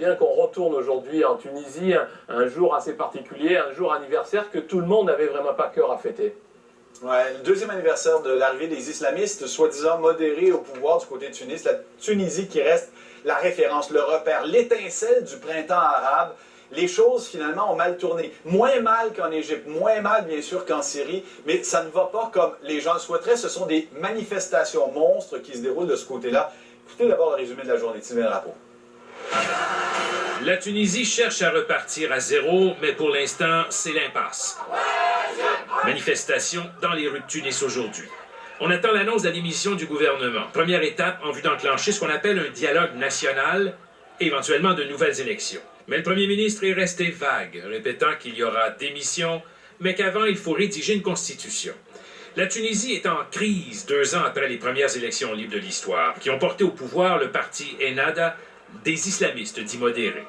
bien qu'on retourne aujourd'hui en Tunisie, un jour assez particulier, un jour anniversaire que tout le monde n'avait vraiment pas cœur à fêter. Ouais, le deuxième anniversaire de l'arrivée des islamistes, soi-disant modérés au pouvoir du côté de Tunis, la Tunisie qui reste la référence, le repère, l'étincelle du printemps arabe. Les choses, finalement, ont mal tourné. Moins mal qu'en Égypte, moins mal, bien sûr, qu'en Syrie, mais ça ne va pas comme les gens le souhaiteraient. Ce sont des manifestations monstres qui se déroulent de ce côté-là. Écoutez d'abord le résumé de la journée de Sylvain Drapeau. La Tunisie cherche à repartir à zéro, mais pour l'instant, c'est l'impasse. Manifestation dans les rues de Tunis aujourd'hui. On attend l'annonce de la démission du gouvernement. Première étape en vue d'enclencher ce qu'on appelle un dialogue national et éventuellement de nouvelles élections. Mais le premier ministre est resté vague, répétant qu'il y aura démission, mais qu'avant, il faut rédiger une constitution. La Tunisie est en crise 2 ans après les premières élections libres de l'histoire, qui ont porté au pouvoir le parti Ennahda des islamistes dits modérés.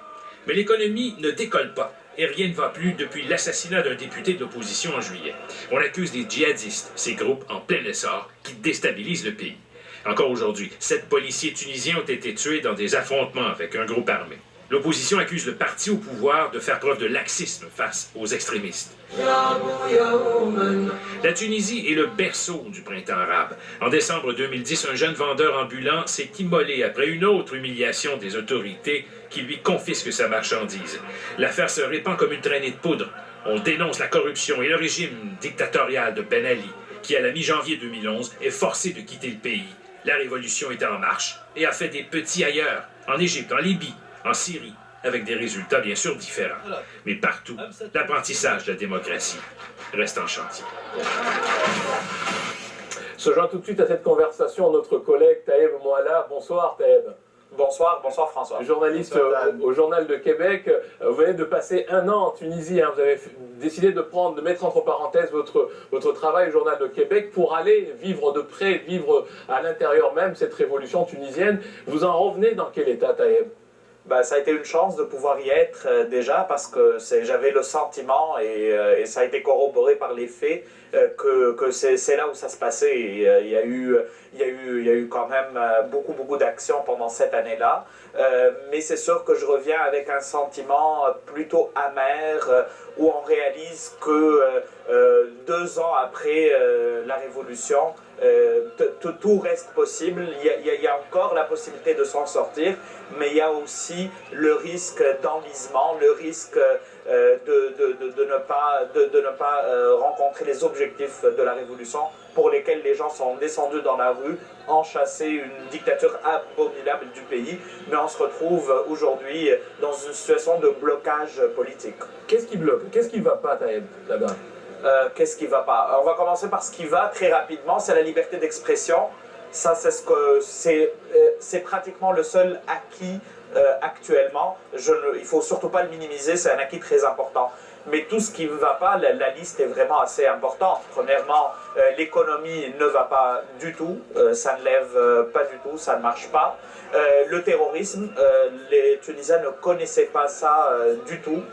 Mais l'économie ne décolle pas, et rien ne va plus depuis l'assassinat d'un député de l'opposition en juillet. On accuse les djihadistes, ces groupes en plein essor, qui déstabilisent le pays. Encore aujourd'hui, 7 policiers tunisiens ont été tués dans des affrontements avec un groupe armé. L'opposition accuse le parti au pouvoir de faire preuve de laxisme face aux extrémistes. La Tunisie est le berceau du printemps arabe. En décembre 2010, un jeune vendeur ambulant s'est immolé après une autre humiliation des autorités qui lui confisquent sa marchandise. L'affaire se répand comme une traînée de poudre. On dénonce la corruption et le régime dictatorial de Ben Ali, qui à la mi-janvier 2011 est forcé de quitter le pays. La révolution est en marche et a fait des petits ailleurs, en Égypte, en Libye, en Syrie, avec des résultats bien sûr différents. Mais partout, l'apprentissage de la démocratie reste en chantier. Se joint tout de suite à cette conversation notre collègue Taïeb Mouala. Bonsoir Taïeb. Bonsoir, bonsoir François. Journaliste au Journal de Québec. Vous venez de passer 1 an en Tunisie. Vous avez décidé de mettre entre parenthèses votre travail au Journal de Québec pour aller vivre de près, vivre à l'intérieur même cette révolution tunisienne. Vous en revenez dans quel état, Taïeb? Ça a été une chance de pouvoir y être déjà parce que j'avais le sentiment et ça a été corroboré par les faits que c'est là où ça se passait. Il y a eu quand même beaucoup d'actions pendant cette année-là. Mais c'est sûr que je reviens avec un sentiment plutôt amer où on réalise que 2 ans après la révolution, tout reste possible. Il y a encore la possibilité de s'en sortir, mais il y a aussi le risque d'enlisement, le risque de ne pas rencontrer les objectifs de la révolution pour lesquels les gens sont descendus dans la rue, enchâssé une dictature abominable du pays, mais on se retrouve aujourd'hui dans une situation de blocage politique. Qu'est-ce qui bloque? Qu'est-ce qui ne va pas, Taïeb, là-bas? Qu'est-ce qui ne va pas? On va commencer par ce qui va très rapidement, c'est la liberté d'expression. Ça, c'est pratiquement le seul acquis actuellement. Il ne faut surtout pas le minimiser, c'est un acquis très important. Mais tout ce qui ne va pas, la liste est vraiment assez importante. Premièrement, l'économie ne va pas du tout, ça ne lève pas du tout, ça ne marche pas. Le terrorisme, les Tunisiens ne connaissaient pas ça du tout.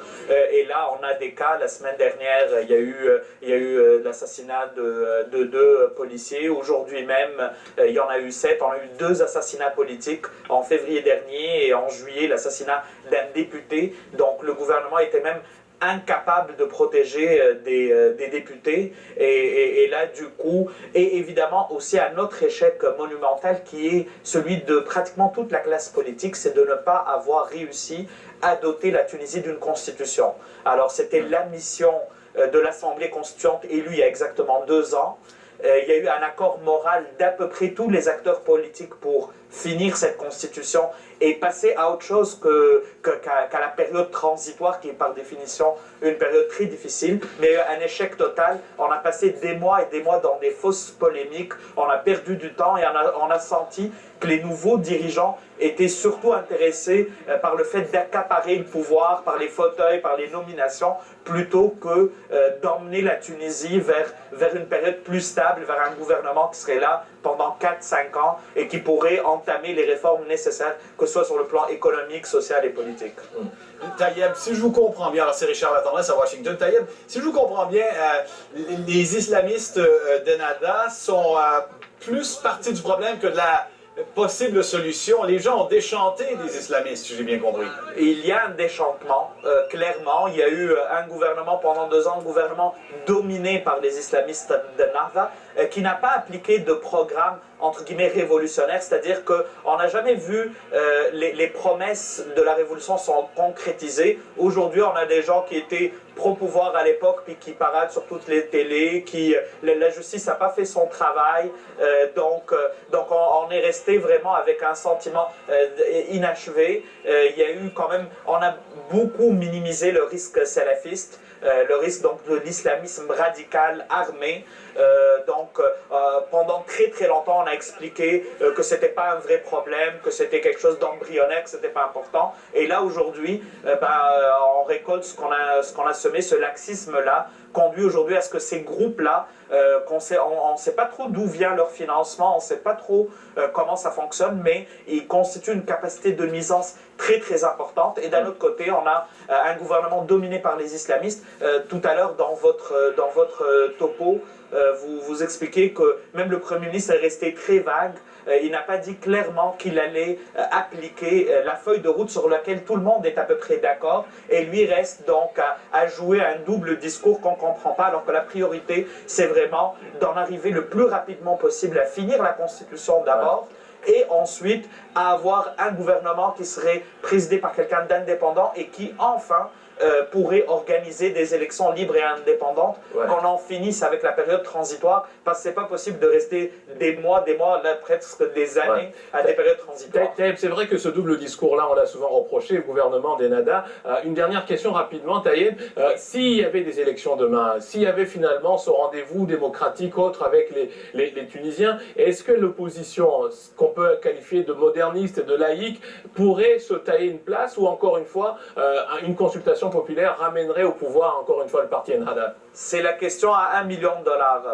Et là, on a des cas. La semaine dernière, il y a eu l'assassinat de 2 policiers. Aujourd'hui même, il y en a eu 7. On a eu 2 assassinats politiques en février dernier et en juillet, l'assassinat d'un député. Donc le gouvernement était même incapable de protéger des députés et là du coup, et évidemment aussi un autre échec monumental qui est celui de pratiquement toute la classe politique, c'est de ne pas avoir réussi à doter la Tunisie d'une constitution. Alors c'était la mission de l'Assemblée constituante élue il y a exactement 2 ans. Il y a eu un accord moral d'à peu près tous les acteurs politiques pour finir cette constitution et passer à autre chose qu'à la période transitoire qui est par définition une période très difficile, mais un échec total. On a passé des mois et des mois dans des fausses polémiques, on a perdu du temps et on a senti que les nouveaux dirigeants étaient surtout intéressés par le fait d'accaparer le pouvoir, par les fauteuils, par les nominations, plutôt que d'emmener la Tunisie vers une période plus stable, vers un gouvernement qui serait là pendant 4-5 ans et qui pourrait entamer les réformes nécessaires, que ce soit sur le plan économique, social et politique. Taïeb, si je vous comprends bien, alors c'est Richard Latendresse à Washington. Taïeb, si je vous comprends bien, les islamistes d'Ennahda sont plus partie du problème que de possible solution. Les gens ont déchanté des islamistes, si j'ai bien compris. Il y a un déchantement, clairement. Il y a eu un gouvernement pendant 2 ans, un gouvernement dominé par les islamistes de Nahda, qui n'a pas appliqué de programme, entre guillemets, révolutionnaire. C'est-à-dire qu'on n'a jamais vu les promesses de la révolution sont concrétisées. Aujourd'hui, on a des gens qui étaient pro-pouvoir à l'époque, puis qui paradent sur toutes les télés, la justice n'a pas fait son travail. Donc on est resté vraiment avec un sentiment inachevé. Il y a eu quand même, on a beaucoup minimisé le risque salafiste, le risque donc de l'islamisme radical armé. Pendant très longtemps, on a expliqué que c'était pas un vrai problème, que c'était quelque chose d'embryonnaire, que c'était pas important. Et là aujourd'hui, on récolte ce qu'on a semé, ce laxisme-là conduit aujourd'hui à ce que ces groupes-là, on ne sait pas trop d'où vient leur financement, on ne sait pas trop comment ça fonctionne, mais ils constituent une capacité de nuisance très importante. Et d'un autre côté, on a un gouvernement dominé par les islamistes. Tout à l'heure, dans votre topo, vous expliquez que même le Premier ministre est resté très vague. Il n'a pas dit clairement qu'il allait appliquer la feuille de route sur laquelle tout le monde est à peu près d'accord. Et lui reste donc à jouer un double discours qu'on ne comprend pas, alors que la priorité, c'est vraiment d'en arriver le plus rapidement possible à finir la Constitution d'abord. Et ensuite à avoir un gouvernement qui serait présidé par quelqu'un d'indépendant et qui enfin pourrait organiser des élections libres et indépendantes, qu'on en finisse avec la période transitoire, parce que c'est pas possible de rester des mois, là, presque des années à des périodes transitoires. C'est vrai que ce double discours-là, on l'a souvent reproché au gouvernement d'Ennahda. Une dernière question rapidement, Taïeb. S'il y avait des élections demain, s'il y avait finalement ce rendez-vous démocratique autre avec les Tunisiens, est-ce que l'opposition, qu'on peut qualifier de moderniste et de laïque, pourrait se tailler une place, ou encore une fois, une consultation populaire ramènerait au pouvoir encore une fois le parti Ennahda? C'est la question à $1 million,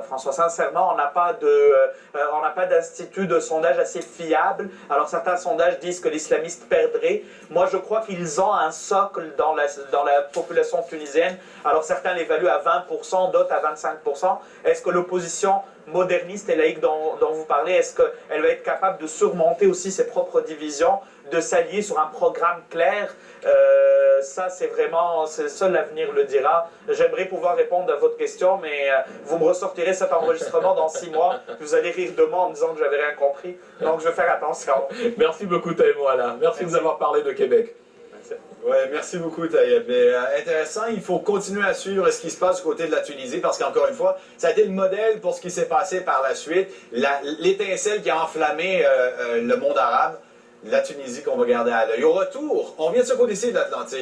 François. Sincèrement, on n'a pas d'institut de sondage assez fiable. Alors certains sondages disent que l'islamisme perdrait. Moi, je crois qu'ils ont un socle dans la population tunisienne. Alors certains l'évaluent à 20%, d'autres à 25%. Est-ce que l'opposition moderniste et laïque dont vous parlez, est-ce qu'elle va être capable de surmonter aussi ses propres divisions, de s'allier sur un programme clair? Ça, c'est seul l'avenir le dira. J'aimerais pouvoir répondre à votre question, mais vous me ressortirez cet enregistrement dans 6 mois. Vous allez rire de moi en me disant que j'avais rien compris. Donc, je vais faire attention. Merci beaucoup, Taïeb Moala. Merci de nous avoir parlé de Québec. Ouais, merci beaucoup, Taïeb. Mais intéressant, il faut continuer à suivre ce qui se passe du côté de la Tunisie, parce qu'encore une fois, ça a été le modèle pour ce qui s'est passé par la suite. L'étincelle qui a enflammé le monde arabe, la Tunisie qu'on va garder à l'œil. Au retour, on vient de ce côté-ci de l'Atlantique.